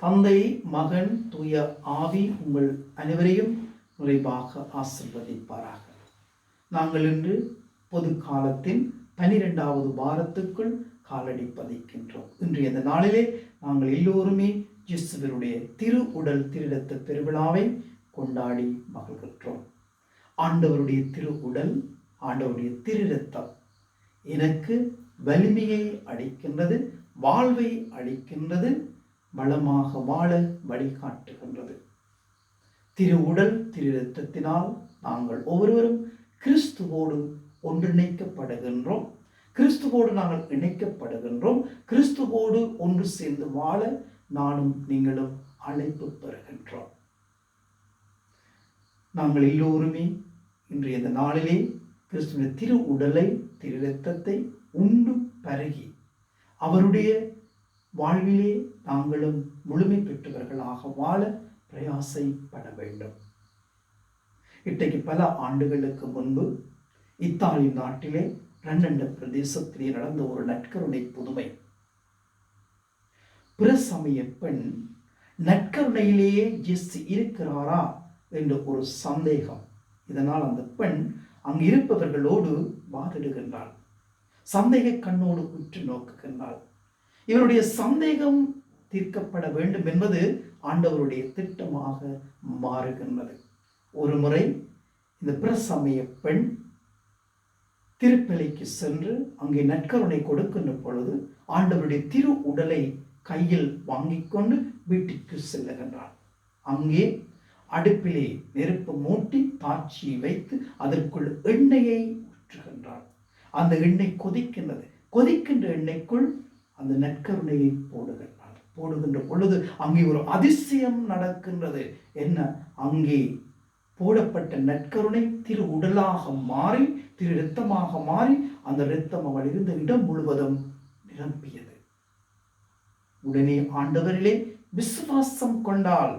தந்தை, மகன், தூய ஆவி உங்கள் அனைவரையும் நிறைவாக ஆசிர்வதிப்பாராக. நாங்கள் இன்று பொது காலத்தின் 12வது வாரத்துக்குள் காலடி பதிக்கின்றோம். இன்றைய இந்த நாளிலே நாங்கள் எல்லோருமே இயேசுவினுடைய திரு உடல் திருரத்த பெருவிழாவை கொண்டாடி மகிழ்கின்றோம். ஆண்டவருடைய திரு உடல், ஆண்டவருடைய திருரத்தம் எனக்கு வலிமையை அளிக்கின்றது, வாழ்வை அளிக்கின்றது, வளமாக வாழ வழிகாட்டுகின்றது. திரு உடல் திரு இரத்தத்தினால் நாங்கள் ஒவ்வொருவரும் கிறிஸ்துவோடு ஒன்றிணைக்கப்படுகின்றோம். கிறிஸ்துவோடு நாங்கள் இணைக்கப்படுகின்றோம். கிறிஸ்துவோடு ஒன்று சேர்ந்து வாழ நானும் நீங்களும் அழைப்பு பெறுகின்றோம். நாங்கள் எல்லோருமே இன்றைய இந்த நாளிலே கிறிஸ்துவின் திரு உடலை திரு இரத்தத்தை உண்டு பருகி அவருடைய வாழ்விலே நாங்களும் முழுமை பெற்றவர்களாக வாழ பிரயாசைப்பட வேண்டும். இன்றைக்கு பல ஆண்டுகளுக்கு முன்பு இத்தாலி நாட்டிலே ரன்னண்ட பிரதேசத்திலே நடந்த ஒரு நற்கருணை புதுமை. பிற சமய பெண் நற்கருணையிலேயே இயேசு இருக்கிறாரா என்ற ஒரு சந்தேகம். இதனால் அந்த பெண் அங்கு இருப்பவர்களோடு வாதிடுகின்றாள். சந்தேக கண்ணோடு உற்று நோக்குகின்றாள். இவருடைய சந்தேகம் தீர்க்கப்பட வேண்டும் என்பது ஆண்டவருடைய திட்டமாக மாறுகின்றது. ஒரு முறை இந்த பிரசமய பெண் திருப்பலிக்கு சென்று அங்கே நற்கருணை கொடுக்கின்ற பொழுது ஆண்டவருடைய திரு உடலை கையில் வாங்கிக் கொண்டு வீட்டிற்கு செல்லுகின்றார். அங்கே அடுப்பிலே நெருப்பு மூட்டி தாட்சியை வைத்து அதற்குள் எண்ணெயை ஊற்றுகின்றார். அந்த எண்ணெய் கொதிக்கின்றது. கொதிக்கின்ற எண்ணெய்க்குள் அந்த நற்கருணையை போடுகின்ற பொழுது அங்கே ஒரு அதிசயம் நடக்கின்றது. என்ன? அங்கே போடப்பட்ட நற்கருணை திரு உடலாக மாறி திரு இரத்தமாக மாறி அந்த இரத்தம் அவள் இருந்த இடம் முழுவதும் நிரம்பியது. உடனே ஆண்டவரிலே விசுவாசம் கொண்டாள்.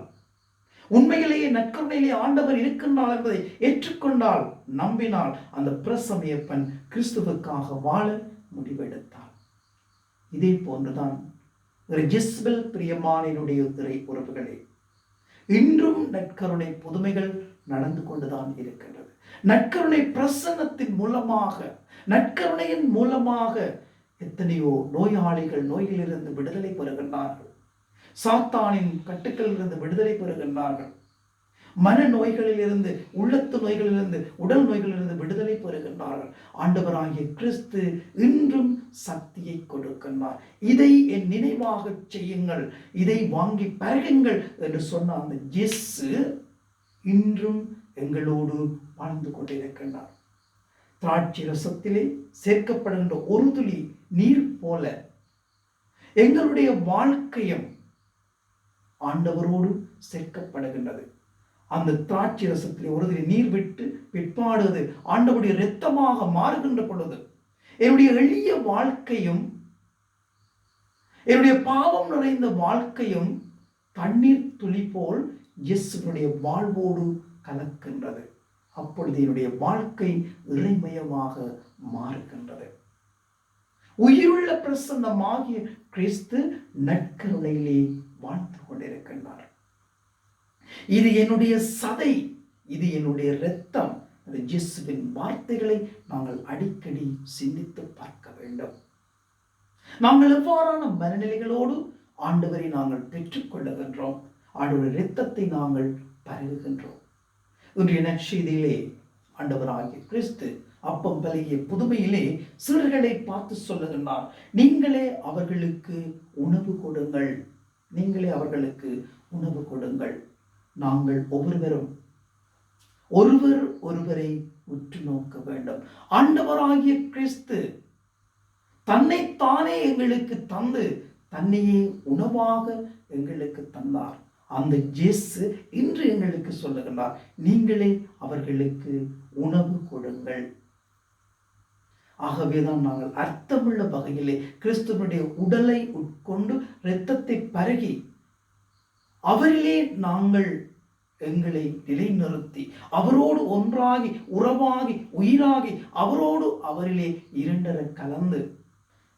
உண்மையிலேயே நற்கருணையிலே ஆண்டவர் இருக்கின்றார் என்பதை ஏற்றுக்கொண்டால், நம்பினால், அந்த பிரசமய பெண் கிறிஸ்துவுக்காக வாழ முடிவெடுத்தாள். இதே போன்றுதான் ஜெஸ்பெல் பிரியமானினுடைய இறை உறவுகளே, இன்றும் நற்கருணை புதுமைகள் நடந்து கொண்டுதான் இருக்கின்றது. நற்கருணை பிரசன்னத்தின் மூலமாக, நற்கருணையின் மூலமாக எத்தனையோ நோயாளிகள் நோய்களிலிருந்து விடுதலை பெறுகின்றார்கள். சாத்தானின் கட்டுக்களிலிருந்து விடுதலை பெறுகின்றார்கள். மன நோய்களிலிருந்து, உள்ளத்து நோய்களிலிருந்து, உடல் நோய்களிலிருந்து விடுதலை பெறுகின்றார்கள். ஆண்டவராகிய கிறிஸ்து இன்றும் சக்தியை கொடுக்கின்றார். இதை என் நினைவாக செய்யுங்கள், இதை வாங்கி பருகுங்கள் என்று சொன்ன அந்த இயேசு இன்றும் எங்களோடு வாழ்ந்து கொண்டிருக்கின்றார். திராட்சை ரசத்திலே சேர்க்கப்படுகின்ற ஒரு துளி நீர் போல எங்களுடைய வாழ்க்கையும் ஆண்டவரோடு சேர்க்கப்படுகின்றது. அந்த திராட்சை ரசத்திலே ஒரு துளி நீர் விட்டு பிற்பாடுவது ஆண்டவருடைய இரத்தமாக மாறுகின்ற பொழுது என்னுடைய எளிய வாழ்க்கையும் என்னுடைய பாவம் நிறைந்த வாழ்க்கையும் தண்ணீர் துளி போல் இயேசுவினுடைய வாழ்வோடு கலக்கின்றது. அப்பொழுது என்னுடைய வாழ்க்கை இறைமயமாக மாறுகின்றது. உயிருள்ள பிரசன்னமாகிய கிறிஸ்து நற்கருணையிலே வாழ்ந்து கொண்டிருக்கின்றார். இது என்னுடைய சதை, இது என்னுடைய இரத்தம். அந்த இயேசுவின் வார்த்தைகளை நாங்கள் அடிக்கடி சிந்தித்து பார்க்க வேண்டும். நாங்கள் எவ்வாறான மனநிலைகளோடு ஆண்டவரை நாங்கள் பெற்றுக்கொள்ளுகின்றோம், ஆண்டவருடைய இரத்தத்தை நாங்கள் பருகுகின்றோம். இன்றைய நற்செய்தியிலே ஆண்டவராகிய கிறிஸ்து அப்பம் பலிய புதுமையிலே சீடர்களை பார்த்து சொல்லுகின்றார், நீங்களே அவர்களுக்கு உணவு கொடுங்கள், நீங்களே அவர்களுக்கு உணவு கொடுங்கள். நாங்கள் ஒவ்வொருவரும் ஒருவர் ஒருவரை உற்று நோக்க வேண்டும். ஆண்டவராகிய கிறிஸ்து தன்னைத்தானே எங்களுக்கு தந்து தன்னையே உணவாக எங்களுக்கு தந்தார். அந்த இயேசு இன்று எங்களுக்கு சொல்லுகின்றார், நீங்களே அவர்களுக்கு உணவு கொடுங்கள். ஆகவேதான் நாங்கள் அர்த்தமுள்ள வகையிலே கிறிஸ்துவனுடைய உடலை உட்கொண்டு இரத்தத்தை பருகி அவரிலே நாங்கள் எங்களை நிலைநிறுத்தி அவரோடு ஒன்றாகி உறவாகி உயிராகி அவரோடு அவரிலே இரண்டர கலந்து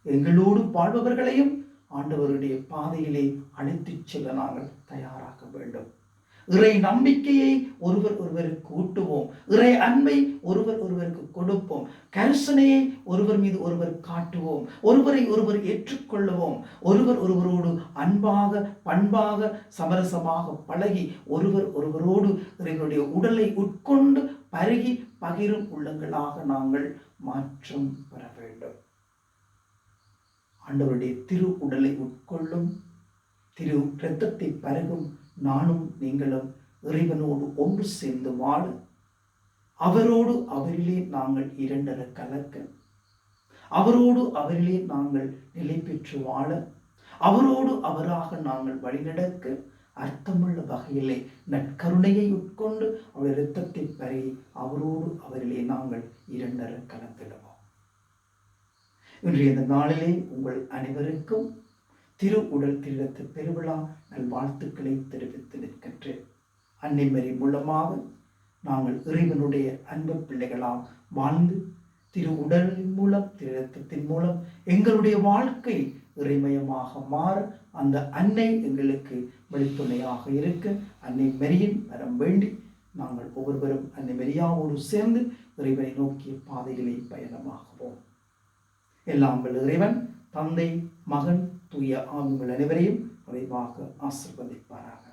எங்களோடு வாழ்பவர்களையும் ஆண்டவருடைய பாதையிலே அழைத்துச் செல்ல நாங்கள் தயாராக வேண்டும். இறை நம்பிக்கையை ஒருவர் ஒருவருக்கு ஊட்டுவோம். இறை அன்பை ஒருவர் ஒருவருக்கு கொடுப்போம். கரிசனையை ஒருவர் மீது ஒருவர் காட்டுவோம். ஒருவரை ஒருவர் ஏற்றுக்கொள்ளுவோம். ஒருவர் ஒருவரோடு அன்பாக பண்பாக சமரசமாக பழகி ஒருவர் ஒருவரோடு இறைவனுடைய உடலை உட்கொண்டு பருகி பகிரும் உள்ளங்களாக நாங்கள் மாற்றம் பெற வேண்டும். ஆண்டவருடைய திரு உடலை உட்கொள்ளும் திரு இரத்தத்தை பருகும் நானும் நீங்களும் இறைவனோடு ஒன்று சேர்ந்து வாழ, அவரோடு அவரிலே நாங்கள் இரண்டர கலக்க, அவரோடு அவரிலே நாங்கள் நிலை பெற்று வாழ, அவரோடு அவராக நாங்கள் வழிநடக்க அர்த்தமுள்ள வகையிலே நற்கருணையை உட்கொண்டு அவருடைய இரத்தத்தை பருகி அவரோடு அவரிலே நாங்கள் இரண்டர கலந்திடுவோம். இன்றைய இந்த நாளிலே உங்கள் அனைவருக்கும் திரு உடல் திரு இரத்த பெருவிழா நல்வாழ்த்துக்களை தெரிவித்து நிற்கின்றேன். அன்னை மரி மூலமாக நாங்கள் இறைவனுடைய அன்பு பிள்ளைகளால் வாழ்ந்து திரு உடலின் மூலம் திரு இரத்தத்தின் மூலம் எங்களுடைய வாழ்க்கை இறைமயமாக மாற அந்த அன்னை எங்களுக்கு வழித்துணையாக இருக்க அன்னை மரியின் வரம் வேண்டி நாங்கள் ஒவ்வொருவரும் அன்னை மரியாவோடு சேர்ந்து இறைவனை நோக்கிய பாதைகளை பயணமாகுவோம். எல்லாம் வல்ல இறைவன் தந்தை, மகன், தூய ஆவிகள் அனைவரையும் விரைவாக ஆசீர்வதிப்பாராக.